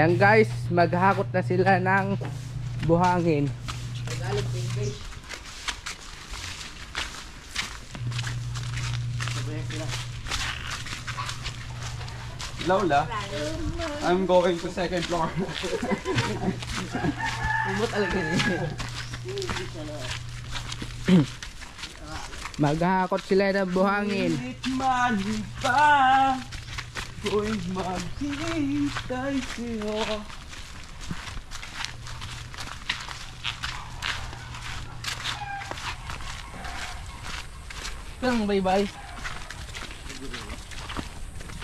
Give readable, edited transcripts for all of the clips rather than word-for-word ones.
Ayan guys, maghakot na sila ng buhangin. Lola, I'm going to second floor. Maghakot sila ng buhangin. Mali pa, ko'y maghihintay sa'yo. Bye-bye.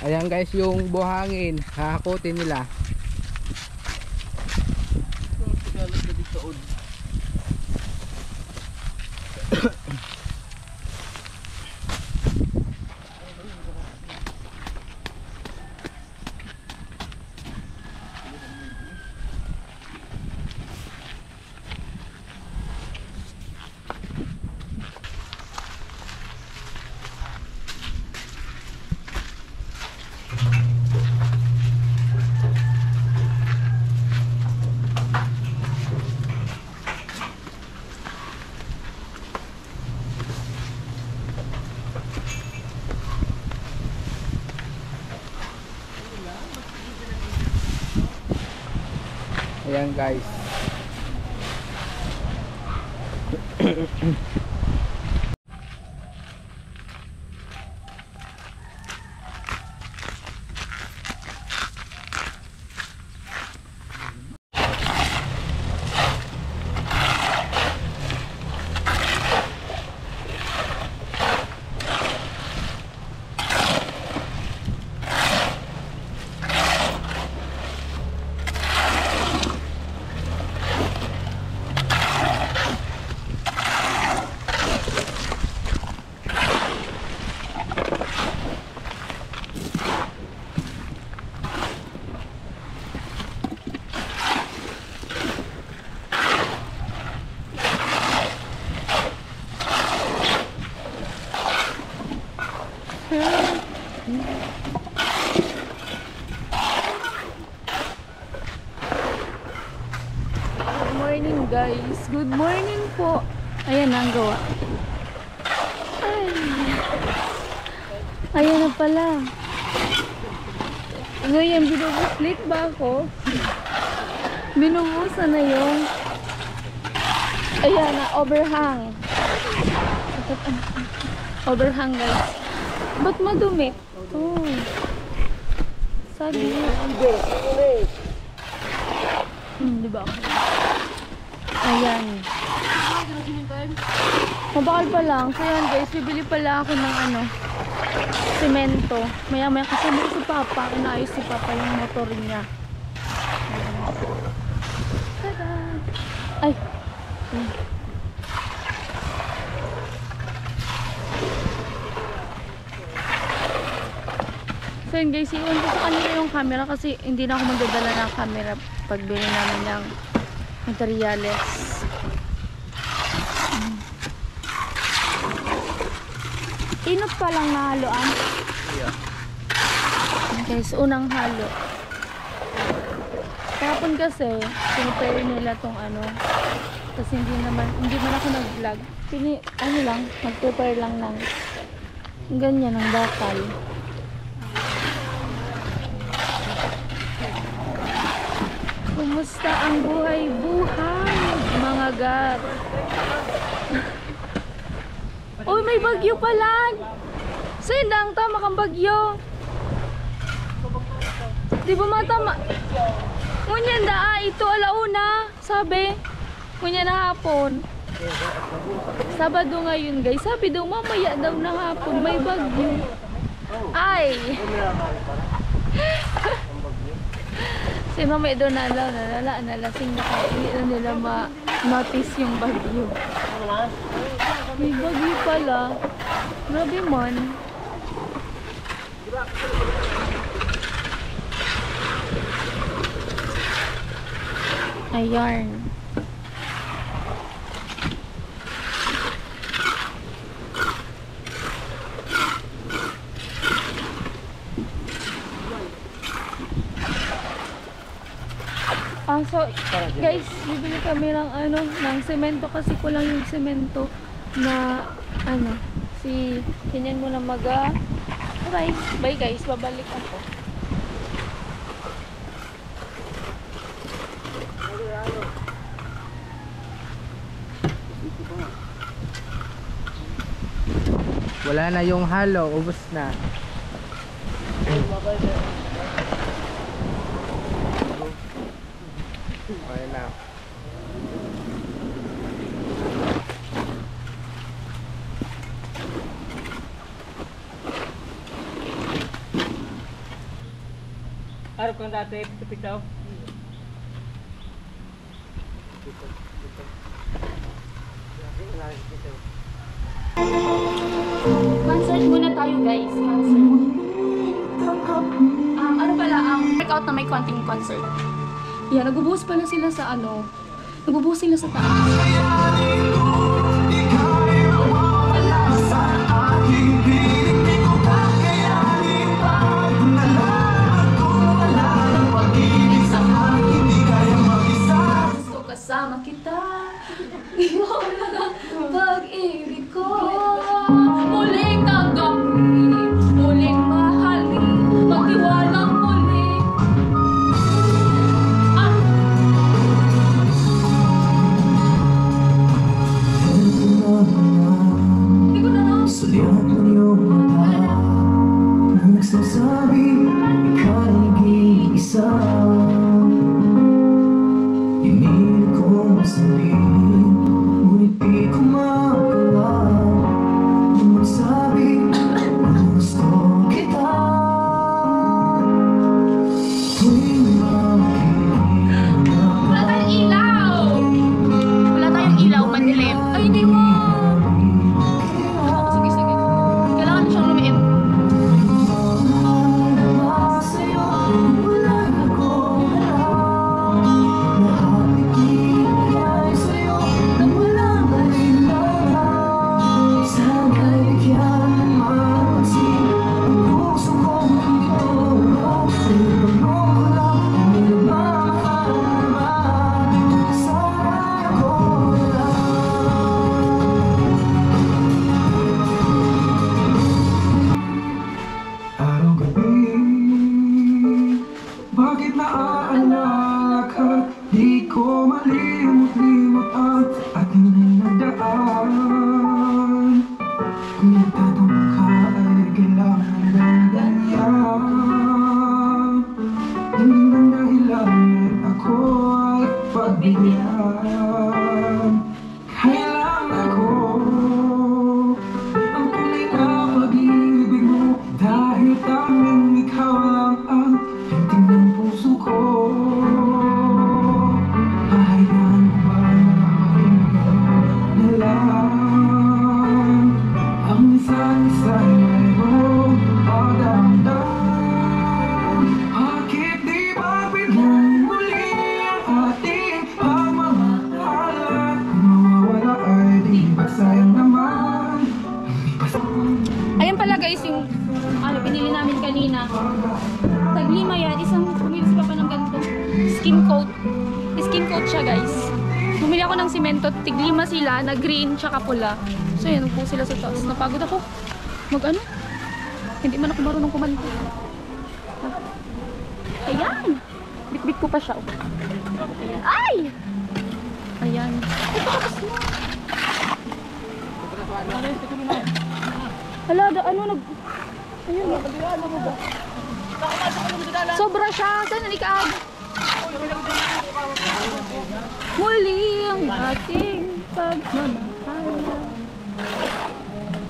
Ayan guys, yung buhangin, hahakutin nila. Ayan guys. Good morning guys. Good morning po. Ayan na ang gawa. Ay. Ayan na pala. Ngayon, binubuslit ba ako? Binubusan na yung ayan na, overhang. Overhang guys. Ba't madumi? Oh. Sabi. Diba ako? Ayan. Mabakal pa lang. So yan guys, bibili pala ako ng ano, semento. Maya maya kasama ko si Papa. Inaayos si Papa yung motor niya. Tada! Ay! So yun guys, iwan ko sa kanila yung camera kasi hindi na ako magdadala ng camera pagbili namin ng materyales. Inot pa lang na haloan. Okay, so unang halo. Kahapon kasi pinipare nila tong ano, kasi hindi man ako nag-vlog. Ano lang, mag-prepare lang ng ganyan ng bakal. Kumusta ang buhay-buhay, mga gar? Uy, may bagyo pala! Sindang, tama kang bagyo. Di ba matama? Ngunyan da, ito alauna, sabi. Ngunyan na hapon. Sabado ngayon guys, sabi daw mamaya daw na hapon, may bagyo. Ay! Si mamaya daw nalasing na kaya hindi na nila ma-notice yung bagyo. May bagyo pala. Grabe man. Ayan. So, guys, bibili kami ng ng semento kasi kulang yung semento na ganyan mo na rice. Bye guys, babalik ako. Wala na yung halo, ubos na. Okay na. Harap kong dati, tupik daw. Concert muna tayo guys. Concert. Ano pala, workout na may konting concert. Yan, nagbubuhos pala sila sa nagbubuhos sila sa taas. Gusto kasama kita. Ikaw lang ang pag-ibig ko. Muling tanggapin, muling mahalin, magtiwalang muli. Hindi ko na lang. Sulyap ng iyong mata na nagsasabi ikaw ang nag-iisa. Hinihilig kong sabihin, ngunit di ko magawa na magsabi na gusto kita. Tuwing makikinig Wala tayong ilaw! Wala tayong ilaw, madilim. Ay, hindi mo! Sige, sige. Kailangan siyang lumiit. sa'yo, wala ako alam na ating sa'yo nang walang alinlangan. Sana'y bigyan naman pansin ang puso kong ito. Tinanong ko lang kung nagmamahal naman. Sana'y ako lang. Araw-gabi, bakit naaalala ka? Di ko malimot-limot ang ating nagdaan. Kung nagtatanong ka ay kailangan ng ganyan. Hindi man dahilan at ako ay pagbigyan. Kailangan ko ang tunay na pag-ibig mo, dahil tanging ikaw lang ang pinting ng puso ko. Hayaan mo ba na pakinggan na lang ang isa't isa'y mayroong pagdamdam? Bakit di ba biglang muli ang ating pagmamahalan? Kung mawawala ay di ba sayang naman? Hindi ba Ayan pala guys yung pinili namin kanina. Taglima yan. Bumili si Papa ng ganito. Skin coat. Skin coat siya guys. Bumili ako ng simento. Tiglima sila na green tsaka pula. So yan, nagpo sila sa taas. Napagod ako. Hindi man ako marunong kumanta. Ayan. Bit-bit ko pa siya. Ayan. Ay! Ayan. Ito tapos na. Hala, ayun. Sobra siya. Saan nalikag? Muli ang ating pagmamahalan.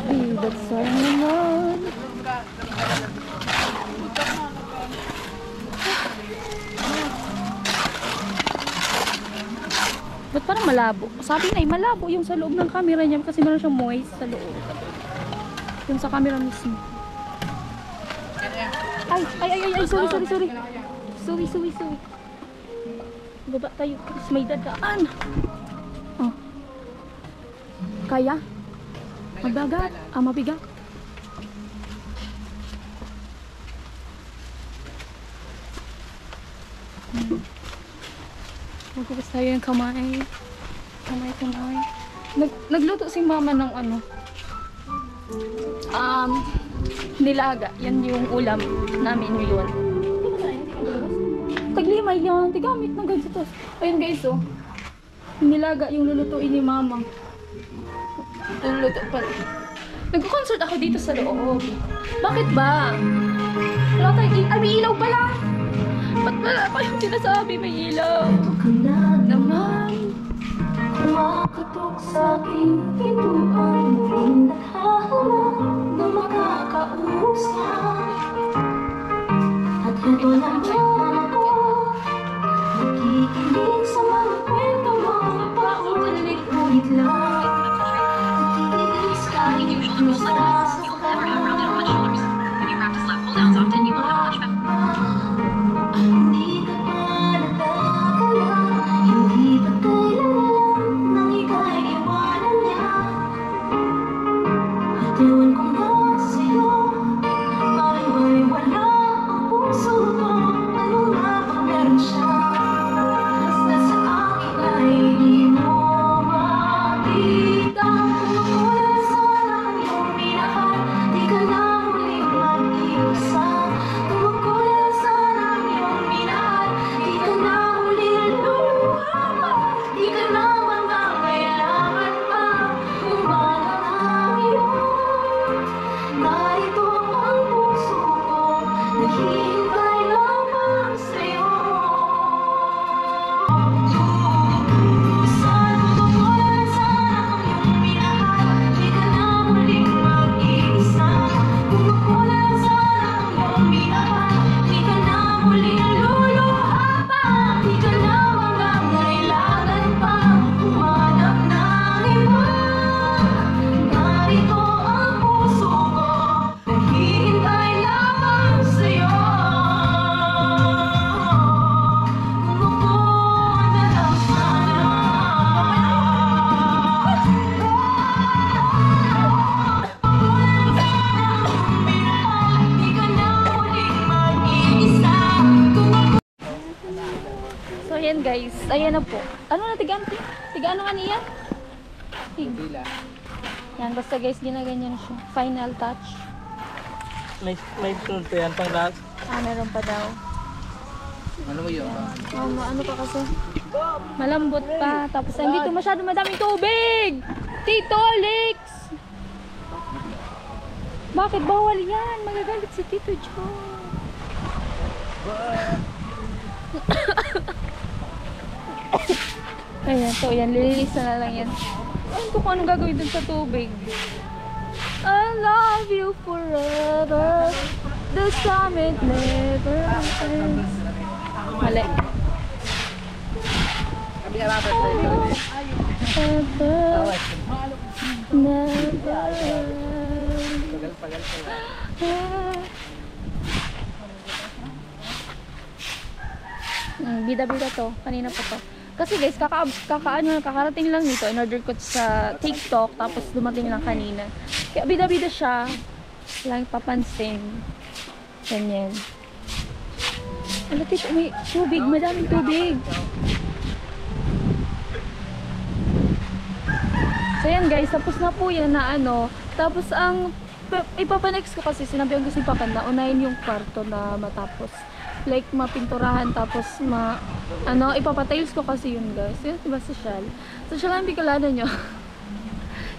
Bigat sayang naman. Ba't parang malabo? Sabi na malabo yung sa loob ng camera niya kasi meron siyang moist sa loob. Yung sa camera mismo. Ay, sorry. Sorry. Baba tayo. Tapos may dadaan. Oh. Kaya? Mabigat. Mabigat. Maghugas tayo ng kamay. Kamay. Nagluto si mama ng ano. Nilaga. Yan yung ulam namin ngayon. Taglimay yan. Tigamit ng ganito. Ayun guys, oh. Nilaga yung lulutuin ni mama. Luluto pa. Nagko-concert ako dito sa loob. Bakit ba? Wala tayong may ilaw pala. Ba't wala pa yung sinasabi may ilaw? Naman. Kumakatok sa aking pintuan, muling naghahanap na makakausap. At ito naman ako, nakikinig sa mga kwento mo, paulit-ulit lang. Nagtitiis kahit kumusta sa hindi ka pa natagala, hindi pa kailangan nang ika'y iwanan niya. At ewan ko nga sa'yo, ay wala ang puso ko. Ano nga ba meron siya? Basta sa akin ay di mo makita. Kumukulan sana ang iyong minahal, di ka na muling mag-iusa. Kumukulan sana ang iyong minahal, di ka na muling luluha pa. Di ka na mangangailangan pa. Umaga na ngayon, narito ang puso ko, naghihintay lamang sa'yo. Kumukulan sana ang iyong minahal, di ka na muling mag-iisa. Kumukulan sana ang iyong minahal, di ka na muling luluha pa. Di ka na mangangailangan pa humanap ng iba. Narito ang puso ko, naghihintay lamang sa'yo. Kumukuha na lang sana. Di ka na muling mag-iisa. So ayan guys, ayan na po. Ano na tigaan? Tigaan nga niya? Bila. Yan, basta guys, ginaganyan siya. Final touch. May sunod pa yan pang lahat. Meron pa daw. Ano mo yun? Ano pa kasi? Malambot pa. Tapos hindi to masyado madaming tubig. Tito Alex! Bakit bawal yan? Magagalit si Tito Joe. Ayan, so yan. Lilinis na lang yan. Ayun ko kung anong gagawin dun sa tubig. I love you forever. The summit never ends. Mali. Kami harapin tayo. Ever. Never. Pagal. Bida-bida to. Kanina pa to. Kasi guys, kakarating lang nito. In-order ko sa TikTok. Tapos dumating lang kanina. Kaya bida-bida siya. Lang papansin. Ganyan. Ano tito? May tubig. Madaming tubig. So yan guys. Tapos na po yan na ano. Tapos ang ipapanext ko kasi sinabihan ko si Papa na unahin yung kwarto na matapos. Like mapinturahan tapos ipapatiles ko kasi yun guys. Yun diba social? Social ang bikalada nyo.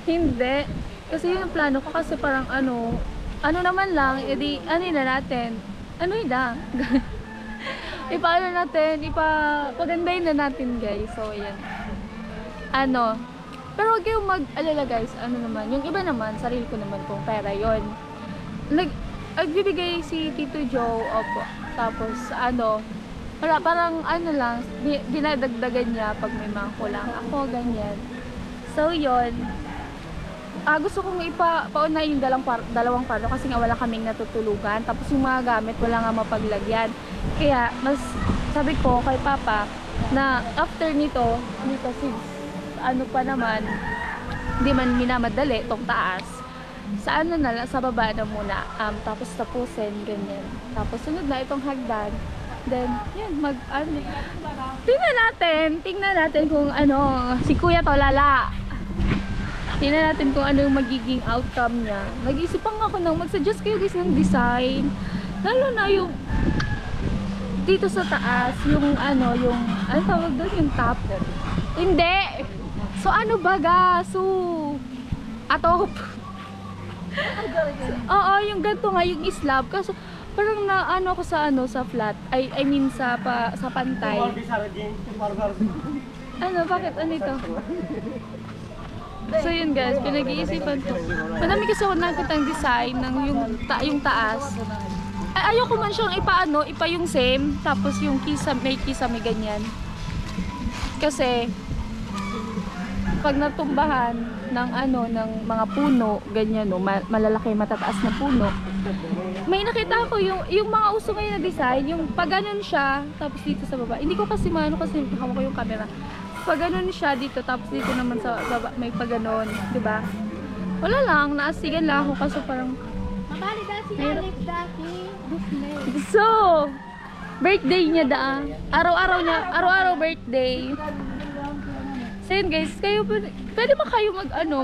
Hindi. Kasi yun yung plano ko kasi parang ano naman lang, edi na natin. Ano yun lang? Pagandahin na natin guys. So yan. Pero huwag kayong mag-alala guys. Yung iba naman, sarili ko naman kung pera yun. Nagbibigay si Tito Joe, opo. Tapos, parang lang, dinadagdagan niya pag may mga kulang ako, ganyan. So, yun. Gusto kong ipauna yung dalawang kwarto kasi nga wala kaming natutulugan. Tapos yung mga gamit, wala nga mapaglagyan. Kaya, mas sabi ko kay Papa na after nito, kasi pa naman, hindi man minamadali itong taas. Sa baba na muna. Tapos tapusin, ganyan. Tapos sunod na itong hagdan. Then, yun, tingnan natin kung ano, si Kuya to, lala. Tingnan natin kung ano yung magiging outcome niya. Nag-isipang ako nang mag-suggest kayo guys ng design. Lalo na yung dito sa taas, yung ano tawag doon, yung top. Hindi! So ano baga? So, atop. Oo, yung ganito nga, yung slab. Kaso, parang na ano ko sa sa flat. I mean sa pantay. Ano, bakit? Ano ito? So yun guys, pinag-iisipan ko. Madami kasi ako nakitang design ng yung taas. Ay, ayoko man siyang ipa yung same, tapos yung may ganyan. Kasi pag natumbahan ng ng mga puno, ganyan no, malalaki matataas na puno. May nakita ko yung mga uso ngayon na design, yung pag ganun siya, tapos dito sa baba. Hindi ko kasi kasi hawak ko yung camera. Pag ganun siya dito, tapos dito naman sa baba may pag ganun, 'di ba? Wala lang, naasigan lang ako kasi parang Mabali dati Alex dati. so, birthday niya araw-araw birthday. So yun guys, pwede ba kayo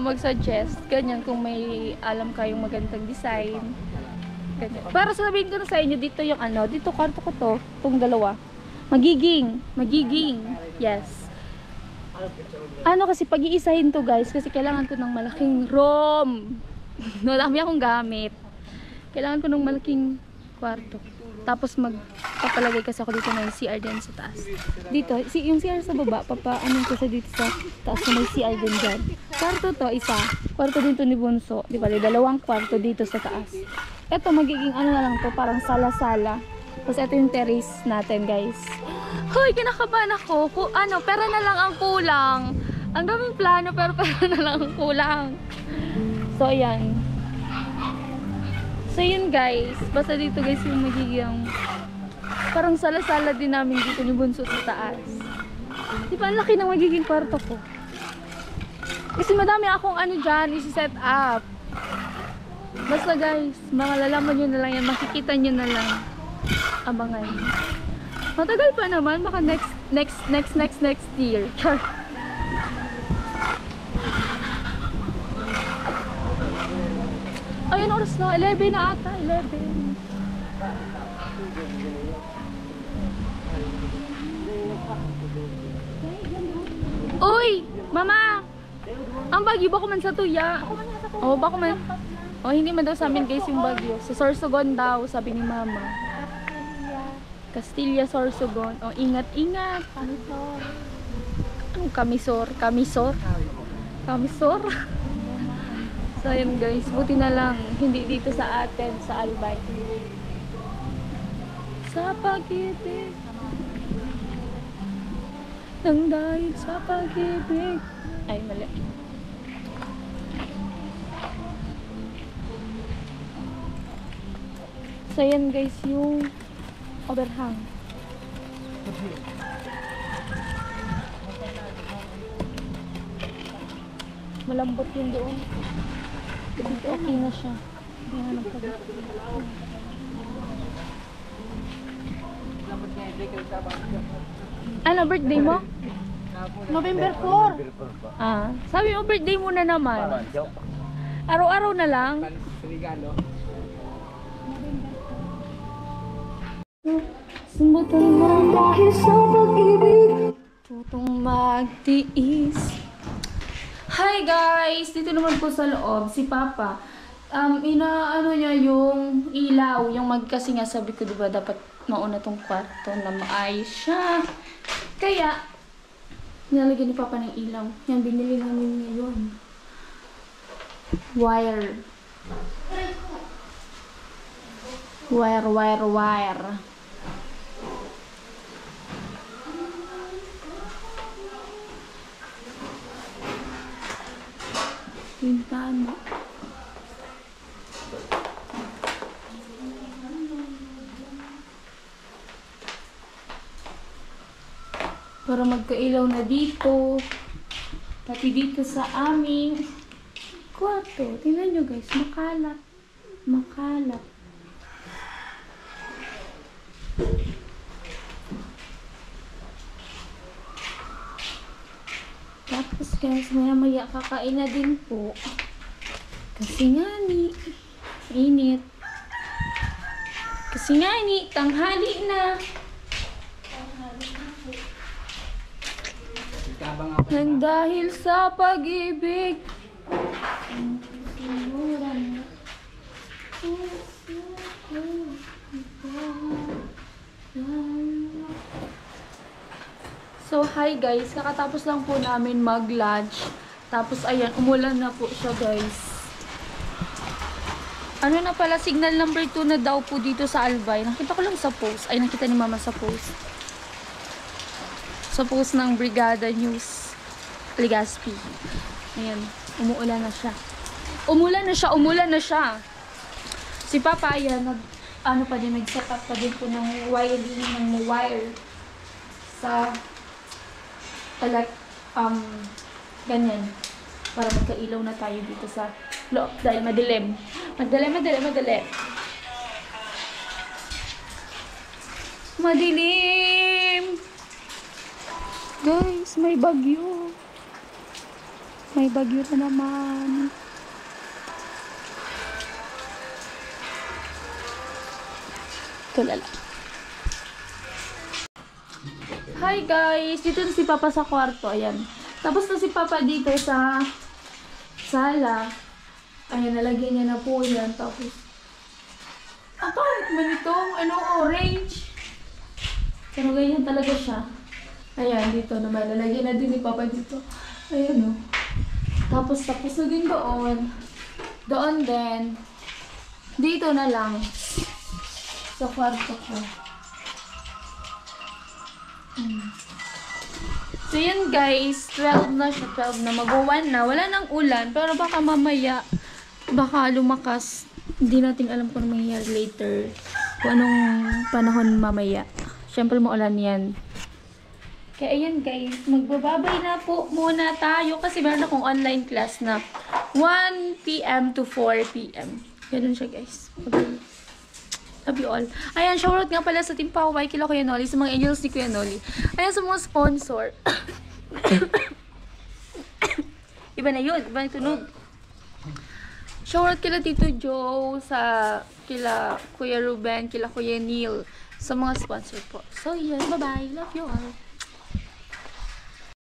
mag-suggest, ganyan, kung may alam kayong magandang design. Ganyan. Para sabihin ko na sa inyo, dito yung dito kwarto ko to, itong dalawa. Magiging, yes. Kasi pag-iisahin to guys, kasi kailangan ko ng malaking room. Wala kami akong gamit. Kailangan ko ng malaking kwarto. Tapos magpapalagay kasi ako dito ng CR din sa taas. Dito, yung CR sa baba, papaanin ko siya dito sa taas na may CR din dyan. Kwarto to, isa. Kwarto din to ni Bunso. Di ba? Dalawang kwarto dito sa taas. Ito, magiging na lang to, parang sala-sala. Tapos ito yung terrace natin, guys. Hoy, kinakabahan ako. Pera na lang ang kulang. Ang daming plano, pero pera na lang ang kulang. So, ayan. So yun guys, basta dito guys yung magiging parang sala-sala din namin dito ni Bunso sa taas. Di ba ang laki ng magiging kwarto ko? Kasi madami akong dyan isi-set up. Basta guys, malalaman nyo na lang yan, makikita nyo na lang. Abangan. Matagal pa naman, baka next year. Ayun, oras na. 11 na ata. 11. Uy! Mama! Ang bagyo ba man sa tuya? Oo, baka man. Hindi man daw sa amin guys yung bagyo. Sa Sorsogon daw, sabi ni Mama. Castilla, Sorsogon. Ingat-ingat. Anong kamisor? Kamisor? So ayun guys, buti na lang hindi dito sa atin, sa Albay. Sa pag-ibig nang dahil sa pag-ibig. Ay, mali. So yan guys, yung overhang. Malambot yun doon. Dito okay na siya. Hindi na nagpagod. Ano, birthday mo? November 4. Sabi mo birthday mo na naman. Araw-araw na lang. Sumutang mo dahil sa pag-ibig. Tutong magtiis. Hi guys! Dito naman po sa loob, si Papa. Inaano niya yung ilaw, kasi nga sabi ko diba dapat mauna tong kwarto na maayos siya. Kaya, nilalagyan ni Papa ng ilaw. Yan, binili namin ngayon. Wire. Pintana. Para magkailaw na dito. Pati dito sa aming kwarto. Tingnan nyo guys, makalat. guys, maya kakain na din po. Kasi nga ni, init. Kasi nga ni, tanghali na. Nang dahil sa pag-ibig. So, hi guys. Kakatapos lang po namin mag-lunch. Tapos, ayan, umulan na po siya guys. Ano na pala, signal number 2 na daw po dito sa Albay. Nakita ko lang sa post. Ay, nakita ni mama sa post. Sa post ng Brigada News Legazpi. Ayan, umuulan na siya. Umulan na siya. Si Papa, ayan, nag-set up pa din po ng wire sa ganyan. Para magkailaw na tayo dito sa loob. Dahil madilim. Madilim! Guys, may bagyo. May bagyo na naman. Tulala. Hi guys! Dito na si Papa sa kwarto. Ayan. Tapos na si Papa dito sa sala. Ayan, nalagyan niya na po yan. Tapos, ang pangit man itong orange. Pero ganyan talaga siya. Ayan, dito naman. Nalagyan na din ni Papa dito. Ayan o. Tapos na din doon. Doon din. Dito na lang. Sa kwarto ko. So yun guys, 12 na siya, 12 na, mag-1 na, wala nang ulan, pero baka mamaya, baka lumakas, hindi natin alam kung ano mangyayari later, kung anong panahon mamaya. Syempre maulan yan. Kaya ayan guys, magbababay na po muna tayo kasi meron akong online class na 1 PM to 4 PM. Ganun siya guys. Okay. Love you all. Ayan, shoutout nga pala sa Team Paway, kila Kuya Noli, sa mga angels ni Kuya Noli. Ayan, sa mga sponsor. Iba na yun, iba na tunog. Shoutout kila Tito Joe, kila Kuya Ruben, kila Kuya Neil, sa mga sponsor po. So, yun, bye-bye. Love you all.